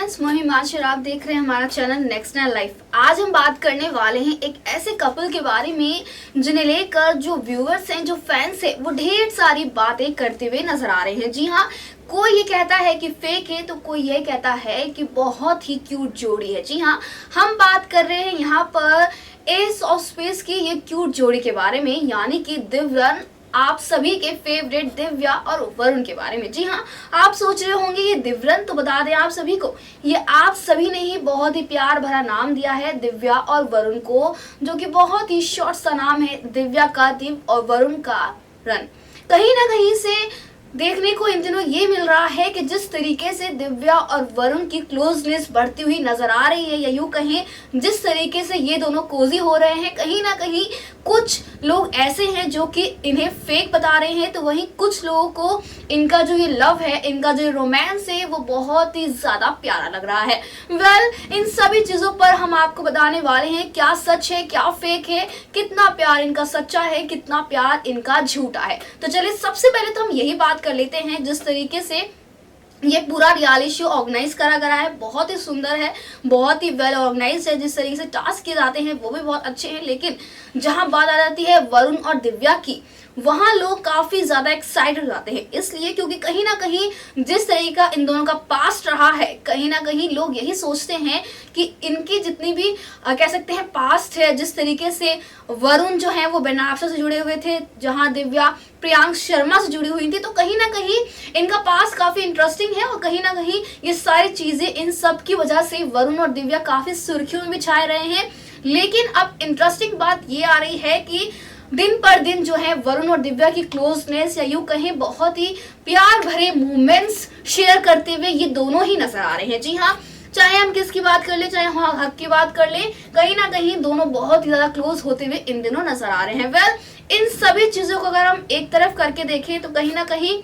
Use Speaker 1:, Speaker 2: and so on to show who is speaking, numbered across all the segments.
Speaker 1: Friends, मैं हिमांशु और आप देख रहे हैं हमारा चैनल नेक्स्ट नाइन लाइफ। आज हम बात करने वाले हैं एक ऐसे कपल के बारे में जिन्हें लेकर जो व्यूअर्स हैं, जो फैंस हैं, वो ढेर सारी बातें करते हुए नजर आ रहे हैं। जी हाँ, कोई ये कहता है कि फेक है तो कोई ये कहता है कि बहुत ही क्यूट जोड़ी है। जी हाँ, हम बात कर रहे हैं यहाँ पर एस ऑफ स्पेस की ये क्यूट जोड़ी के बारे में, यानी कि दिव्यन, आप सभी के फेवरेट दिव्या और वरुण के बारे में। जी हाँ, आप सोच रहे होंगे ये दिव्यन, तो बता दें आप सभी को, ये आप सभी ने ही बहुत ही प्यार भरा नाम दिया है दिव्या और वरुण को, जो कि बहुत ही शॉर्ट सा नाम है, दिव्या का दिव और वरुण का रन। कहीं ना कहीं से देखने को इन दिनों ये मिल रहा है कि जिस तरीके से दिव्या और वरुण की क्लोजनेस बढ़ती हुई नजर आ रही है, या यूं कहें जिस तरीके से ये दोनों कोजी हो रहे हैं, कहीं ना कहीं कुछ लोग ऐसे हैं जो कि इन्हें फेक बता रहे हैं, तो वहीं कुछ लोगों को इनका जो ये लव है, इनका जो रोमांस है, वो बहुत ही ज्यादा प्यारा लग रहा है। इन सभी चीजों पर हम आपको बताने वाले हैं क्या सच है, क्या फेक है, कितना प्यार इनका सच्चा है, कितना प्यार इनका झूठा है। तो चलिए सबसे पहले तो हम यही बात कर लेते हैं, जिस तरीके से ये पूरा रियलिटी शो ऑर्गेनाइज करा गया है, बहुत ही सुंदर है, बहुत ही वेल ऑर्गेनाइज है। जिस तरीके से टास्क किए जाते हैं वो भी बहुत अच्छे हैं, लेकिन जहां बात आ जाती है वरुण और दिव्या की, वहां लोग काफी ज्यादा एक्साइटेड हो जाते हैं, इसलिए क्योंकि कहीं ना कहीं जिस तरीके का इन दोनों का पास्ट रहा है, कहीं ना कहीं लोग यही सोचते हैं कि इनकी जितनी भी कह सकते हैं पास्ट है, जिस तरीके से वरुण जो है वो बेनाफ्सा से जुड़े हुए थे, जहां दिव्या प्रियांक शर्मा से जुड़ी हुई थी, तो कहीं ना कहीं इनका पास्ट काफी इंटरेस्टिंग है। और कहीं ना कहीं ये सारी चीजें, इन सब की वजह से वरुण और दिव्या काफी सुर्खियों में भी छाए रहे हैं। लेकिन अब इंटरेस्टिंग बात ये आ रही है कि दिन पर दिन जो है वरुण और दिव्या की क्लोजनेस, या यूं कहें बहुत ही प्यार भरे मोमेंट्स शेयर करते हुए ये दोनों ही नजर आ रहे हैं। जी हाँ, चाहे हम किसकी बात कर ले, चाहे हम हक की बात कर ले, कहीं ना कहीं दोनों बहुत ही ज्यादा क्लोज होते हुए इन दिनों नजर आ रहे हैं। इन सभी चीजों को अगर हम एक तरफ करके देखें तो कहीं ना कहीं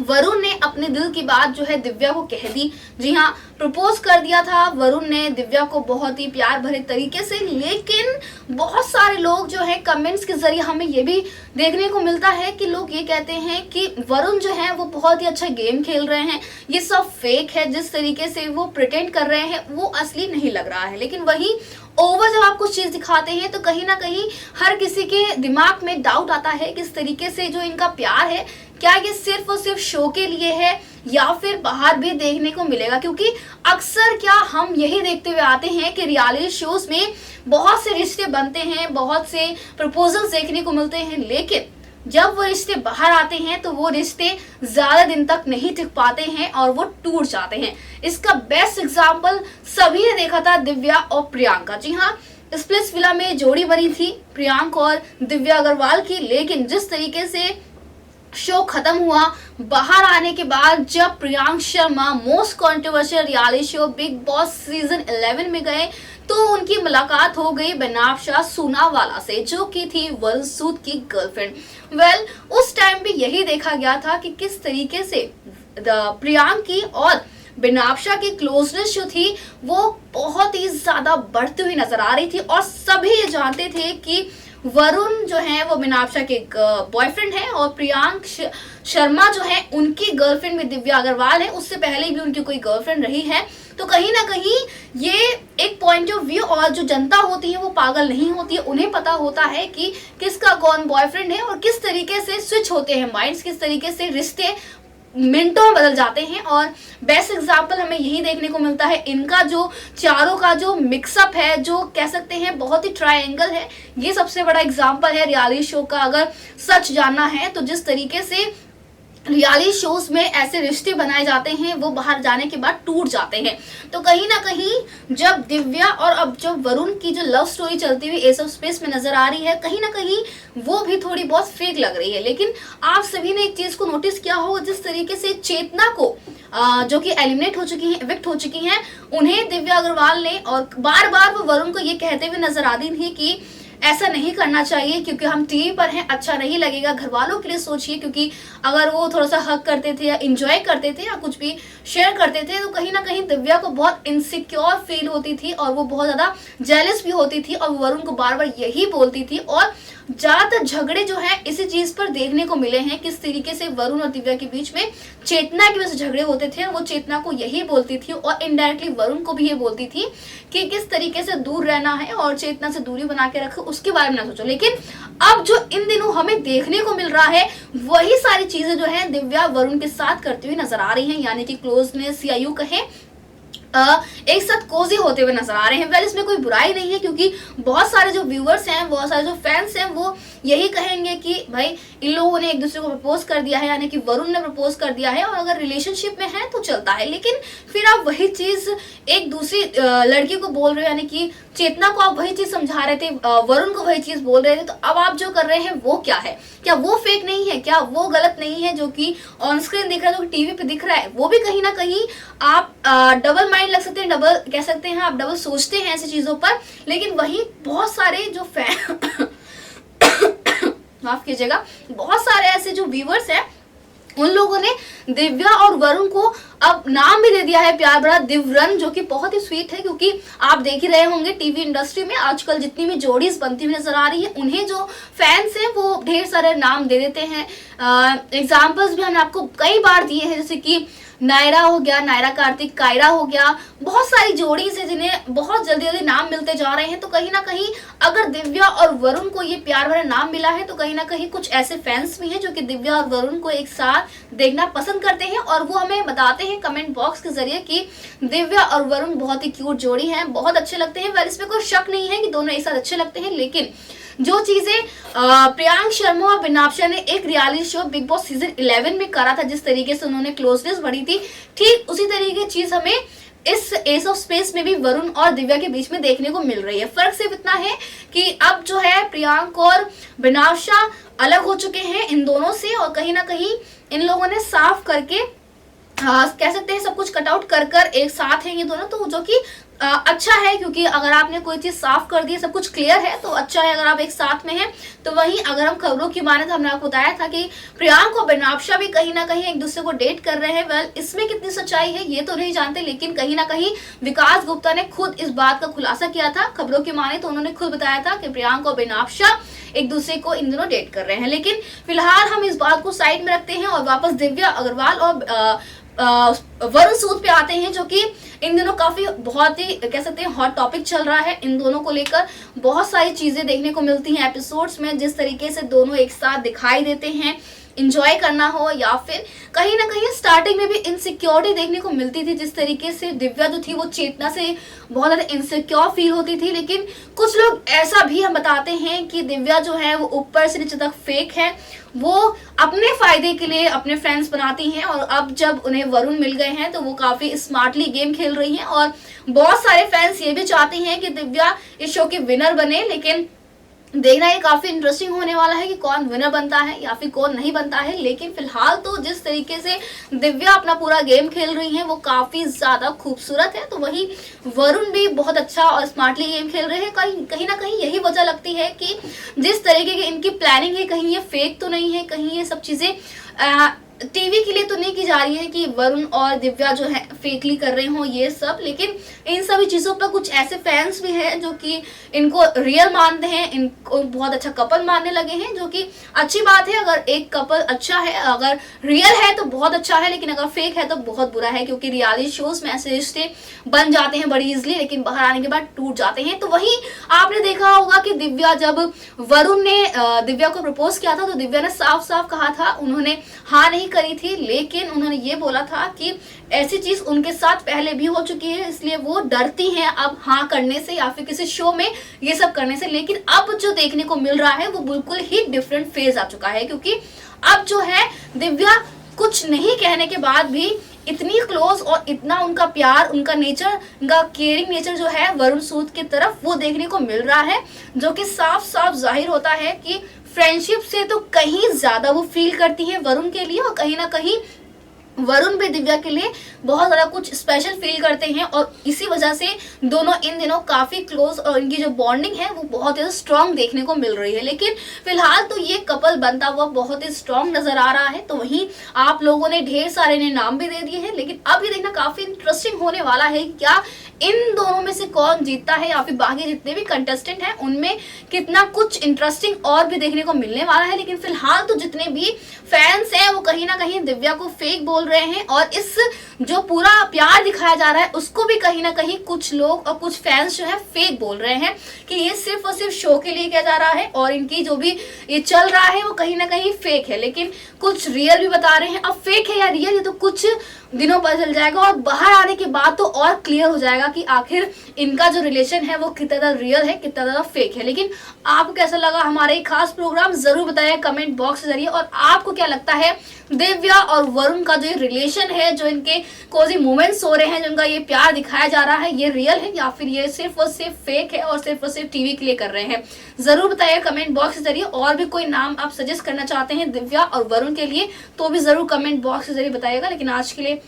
Speaker 1: वरुण ने अपने दिल की बात जो है दिव्या को कह दी। जी हाँ, प्रपोज कर दिया था वरुण ने दिव्या को बहुत ही प्यार भरे तरीके से, लेकिन बहुत सारे लोग जो है कमेंट्स के जरिए हमें ये भी देखने को मिलता है कि लोग ये कहते हैं कि वरुण जो है वो बहुत ही अच्छा गेम खेल रहे हैं, ये सब फेक है, जिस तरीके से वो प्रिटेंड कर रहे हैं वो असली नहीं लग रहा है। लेकिन वही ओवर जब आप कुछ चीज दिखाते हैं तो कहीं ना कहीं हर किसी के दिमाग में डाउट आता है कि इस तरीके से जो इनका प्यार है, क्या ये सिर्फ और सिर्फ शो के लिए है या फिर बाहर भी देखने को मिलेगा। क्योंकि अक्सर क्या हम यही देखते हुए आते हैं कि रियलिटी शोज में बहुत से रिश्ते बनते हैं, बहुत से प्रपोजल्स देखने को मिलते हैं, लेकिन जब वो रिश्ते बाहर आते हैं तो वो रिश्ते ज्यादा दिन तक नहीं टिक पाते हैं और वो टूट जाते हैं। इसका बेस्ट एग्जाम्पल सभी ने देखा था दिव्या और प्रियांका। जी हाँ, स्प्लिट्स विला में जोड़ी बनी थी प्रियांक और दिव्या अग्रवाल की, लेकिन जिस तरीके से शो खत्म हुआ, बाहर आने के बाद जब Priyank Sharma most controversial reality show big boss season 11 में गए, तो उनकी मुलाकात हो गई बेनाफ्शा सूनावाला से, जो की थी वरुण सूद की गर्लफ्रेंड। उस टाइम भी यही देखा गया था कि किस तरीके से प्रियांक की और बेनाफ्शा की क्लोजनेस जो थी वो बहुत ही ज्यादा बढ़ती हुई नजर आ रही थी, और सभी ये जानते थे कि वरुण जो है वो बेनाफ्शा के बॉयफ्रेंड है और प्रियांक शर्मा जो है उनकी गर्लफ्रेंड में दिव्या अग्रवाल है, उससे पहले भी उनकी कोई गर्लफ्रेंड रही है। तो कहीं ना कहीं ये एक पॉइंट ऑफ व्यू, और जो जनता होती है वो पागल नहीं होती है, उन्हें पता होता है कि किसका कौन बॉयफ्रेंड है और किस तरीके से स्विच होते हैं माइंड्स, किस तरीके से रिश्ते मिनटों में बदल जाते हैं। और बेस्ट एग्जाम्पल हमें यही देखने को मिलता है, इनका जो चारों का जो मिक्सअप है, जो कह सकते हैं बहुत ही ट्रायंगल है, ये सबसे बड़ा एग्जाम्पल है रियलिटी शो का। अगर सच जानना है तो जिस तरीके से रियलिटी शोज में ऐसे रिश्ते बनाए जाते हैं वो बाहर जाने के बाद टूट जाते हैं। तो कहीं ना कहीं जब दिव्या और अब जब वरुण की जो लव स्टोरी चलती हुई एस ऑफ स्पेस में नजर आ रही है, कहीं ना कहीं वो भी थोड़ी बहुत फेक लग रही है। लेकिन आप सभी ने एक चीज को नोटिस किया होगा, जिस तरीके से चेतना को जो कि एलिमिनेट हो चुकी हैं, इविक्ट हो चुकी हैं, उन्हें दिव्या अग्रवाल ने और बार बार वो वरुण को ये कहते हुए नजर आ रही थी कि ऐसा नहीं करना चाहिए क्योंकि हम टीवी पर हैं, अच्छा नहीं लगेगा, घर वालों के लिए सोचिए। क्योंकि अगर वो थोड़ा सा हक करते थे या इंजॉय करते थे या कुछ भी शेयर करते थे तो कहीं ना कहीं दिव्या को बहुत इनसिक्योर फील होती थी और वो बहुत ज्यादा जेलस भी होती थी और वरुण को बार बार यही बोलती थी। और ज्यादातर झगड़े जो है इसी चीज पर देखने को मिले हैं, किस तरीके से वरुण और दिव्या के बीच में चेतना की वजह से झगड़े होते थे। वो चेतना को यही बोलती थी और इनडायरेक्टली वरुण को भी ये बोलती थी कि किस तरीके से दूर रहना है और चेतना से दूरी बना के रखो, उसके बारे में ना सोचो। लेकिन अब जो इन दिनों हमें देखने को मिल रहा है वही सारी चीजें जो है दिव्या वरुण के साथ करती हुई नजर आ रही हैं, यानी कि क्लोजनेस या यूं कहें एक साथ कोजी होते हुए नजर आ रहे हैं। वेल इसमें कोई बुराई नहीं है, क्योंकि बहुत सारे जो व्यूअर्स हैं, बहुत सारे जो फैंस हैं, वो यही कहेंगे कि भाई इन लोगों ने एक दूसरे को प्रपोज कर दिया है, यानी कि वरुण ने प्रपोज कर दिया है और अगर रिलेशनशिप में है तो चलता है। लेकिन फिर आप वही चीज एक दूसरी लड़की को बोल रहे हो, यानी कि चेतना को आप वही चीज समझा रहे थे, वरुण को वही चीज बोल रहे थे, तो अब आप जो कर रहे हैं वो क्या है? क्या वो फेक नहीं है? क्या वो गलत नहीं है? जो कि ऑन स्क्रीन दिख रहा है, जो टीवी पे दिख रहा है, वो भी कहीं ना कहीं आप डबल माइंड लग सकते हैं, डबल कह सकते हैं, आप डबल सोचते हैं ऐसी चीजों पर। लेकिन वही बहुत सारे जो फैन माफ कीजिएगा, बहुत सारे ऐसे जो व्यूअर्स हैं उन लोगों ने दिव्या और वरुण को अब नाम भी दे दिया है प्यार भरा दिव्रन, जो कि बहुत ही स्वीट है। क्योंकि आप देख ही रहे होंगे टीवी इंडस्ट्री में आजकल जितनी भी जोड़ीज बनती हुई नजर आ रही है, उन्हें जो फैंस हैं वो ढेर सारे नाम दे देते हैं। एग्जाम्पल्स भी हमने आपको कई बार दिए हैं, जैसे कि नायरा हो गया, नायरा कार्तिक, कायरा हो गया, बहुत सारी जोड़ीज है जिन्हें बहुत जल्दी जल्दी नाम मिलते जा रहे हैं। तो कहीं ना कहीं अगर दिव्या और वरुण को ये प्यार भरा नाम मिला है तो कहीं ना कहीं कुछ ऐसे फैंस भी हैं जो कि दिव्या और वरुण को एक साथ देखना पसंद करते हैं और वो हमें बताते हैं कमेंट बॉक्स के जरिए कि दिव्या और वरुण बहुत ही क्यूट जोड़ी है, बहुत अच्छे लगते हैं। वेल इसमें कोई शक नहीं है कि दोनों एक साथ अच्छे लगते हैं। लेकिन जो चीजें प्रियांक शर्मा और बिनाप्शा ने एक reality show big boss season 11 में करा था, जिस तरीके से उन्होंने क्लोजनेस बढ़ी थी, ठीक उसी तरीके की चीज हमें इस एस ऑफ स्पेस में भी वरुण और दिव्या के बीच में देखने को मिल रही है। फर्क सिर्फ इतना है कि अब जो है प्रियांक और बिनाप्शा अलग हो चुके हैं इन दोनों से और कहीं ना कहीं इन लोगों ने साफ करके कह सकते हैं सब कुछ कट आउट कर कर एक साथ हैं ये दोनों, तो जो कि अच्छा है। क्योंकि अगर आपने कोई चीज साफ कर दी, सब कुछ क्लियर है, तो अच्छा है अगर आप एक साथ में हैं। तो वहीं अगर हम खबरों की माने तो हमने आपको बताया था कि प्रियांक और बिनाप्शा भी कहीं ना कहीं एक दूसरे को डेट कर रहे हैं। वेल इसमें कितनी सच्चाई है ये तो नहीं जानते, लेकिन कहीं ना कहीं विकास गुप्ता ने खुद इस बात का खुलासा किया था। खबरों की माने तो उन्होंने खुद बताया था कि प्रियांक और बिनाप्शा एक दूसरे को इन दिनों डेट कर रहे हैं। लेकिन फिलहाल हम इस बात को साइड में रखते हैं और वापस दिव्या अग्रवाल और वरुण सूद पे आते हैं, जो कि इन दिनों काफी बहुत ही कह सकते हैं हॉट टॉपिक चल रहा है। इन दोनों को लेकर बहुत सारी चीजें देखने को मिलती हैं एपिसोड्स में, जिस तरीके से दोनों एक साथ दिखाई देते हैं, इंजॉय करना हो या फिर कहीं ना कहीं स्टार्टिंग में भी इनसिक्योरिटी देखने को मिलती थी। जिस तरीके से दिव्या जो थी वो चेतना से बहुत ज्यादा इनसिक्योर फील होती थी। लेकिन कुछ लोग ऐसा भी हम बताते हैं कि दिव्या जो है वो ऊपर से नीचे तक फेक है, वो अपने फायदे के लिए अपने फ्रेंड्स बनाती हैं और अब जब उन्हें वरुण मिल गए हैं तो वो काफी स्मार्टली गेम खेल रही हैं। और बहुत सारे फैंस ये भी चाहते हैं कि दिव्या इस शो की विनर बने। लेकिन देखना ये काफी इंटरेस्टिंग होने वाला है कि कौन विनर बनता है या फिर कौन नहीं बनता है। लेकिन फिलहाल तो जिस तरीके से दिव्या अपना पूरा गेम खेल रही है वो काफी ज्यादा खूबसूरत है, तो वही वरुण भी बहुत अच्छा और स्मार्टली गेम खेल रहे हैं। कहीं ना कहीं यही वजह लगती है कि जिस तरीके की इनकी प्लानिंग है, कहीं ये फेक तो नहीं है, कहीं ये सब चीजें टीवी के लिए तो नहीं की जा रही है कि वरुण और दिव्या जो है फेकली कर रहे हो ये सब। लेकिन इन सभी चीजों पर कुछ ऐसे फैंस भी हैं जो कि इनको रियल मानते हैं, इनको बहुत अच्छा कपल मानने लगे हैं, जो कि अच्छी बात है। अगर एक कपल अच्छा है, अगर रियल है तो बहुत अच्छा है, लेकिन अगर फेक है तो बहुत बुरा है। क्योंकि रियलिटी शोज में ऐसे रिश्ते बन जाते हैं बड़ी इजिली, लेकिन बाहर आने के बाद टूट जाते हैं। तो वही आपने देखा होगा कि दिव्या, जब वरुण ने दिव्या को प्रपोज किया था तो दिव्या ने साफ साफ कहा था, उन्होंने हाँ नहीं करी थी, लेकिन उन्होंने ये बोला था कि ऐसी चीज उनके साथ पहले भी हो चुकी है, इसलिए वो डरती हैं अब हाँ करने से या फिर किसी शो में ये सब करने से। लेकिन अब जो देखने को मिल रहा है वो बिल्कुल ही डिफरेंट फेज आ चुका है, क्योंकि अब जो है दिव्या कुछ नहीं कहने के बाद भी इतनी क्लोज और इतना उनका प्यार, उनका नेचर, उनका केयरिंग नेचर जो है वरुण सूद की तरफ वो देखने को मिल रहा है, जो कि साफ साफ जाहिर होता है कि फ्रेंडशिप से तो कहीं ज्यादा वो फील करती है वरुण के लिए। और कहीं ना कहीं वरुण भी दिव्या के लिए बहुत ज़्यादा कुछ स्पेशल फील करते हैं और इसी वजह से दोनों इन दिनों काफ़ी क्लोज और इनकी जो बॉन्डिंग है वो बहुत ही स्ट्रांग देखने को मिल रही है। लेकिन फिलहाल तो ये कपल बनता हुआ बहुत ही स्ट्रांग नजर आ रहा है। तो वहीं आप लोगों ने ढेर सारे ने नाम भी दे दिए हैं, लेकिन अब ये देखना काफ़ी इंटरेस्टिंग होने वाला है कि क्या इन दोनों में से कौन जीतता है या फिर बाकी जितने भी कंटेस्टेंट हैं उनमें कितना कुछ इंटरेस्टिंग और भी देखने को मिलने वाला है। लेकिन फिलहाल तो जितने भी फैंस हैं वो कहीं ना कहीं दिव्या को फेक बोल रहे हैं और इस जो पूरा प्यार दिखाया जा रहा है उसको भी कहीं ना कहीं कुछ लोग और कुछ फैंस जो है फेक बोल रहे हैं कि ये सिर्फ और सिर्फ शो के लिए किया जा रहा है और इनकी जो भी ये चल रहा है वो कहीं ना कहीं फेक है। लेकिन कुछ रियल भी बता रहे हैं। अब फेक है या रियल ये तो कुछ दिनों पता चल जाएगा और बाहर आने के बाद तो और क्लियर हो जाएगा कि आखिर इनका जो रिलेशन है वो कितना ज्यादा रियल है, कितना ज्यादा फेक है। लेकिन आपको कैसा लगा हमारा ये खास प्रोग्राम जरूर बताइए कमेंट बॉक्स के जरिए। और आपको क्या लगता है दिव्या और वरुण का जो रिलेशन है, जो इनके कोजी मोमेंट्स हो रहे हैं, जिनका ये प्यार दिखाया जा रहा है, ये रियल है या फिर ये सिर्फ और सिर्फ फेक है और सिर्फ टीवी के लिए कर रहे हैं, जरूर बताइए कमेंट बॉक्स के जरिए। और भी कोई नाम आप सजेस्ट करना चाहते हैं दिव्या और वरुण के लिए तो भी जरूर कमेंट बॉक्स के जरिए बताइएगा। लेकिन आज के लिए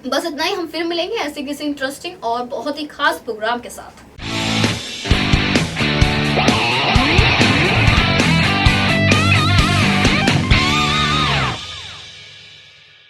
Speaker 1: बस इतना ही। हम फिर मिलेंगे ऐसे किसी इंटरेस्टिंग और बहुत ही खास प्रोग्राम के साथ।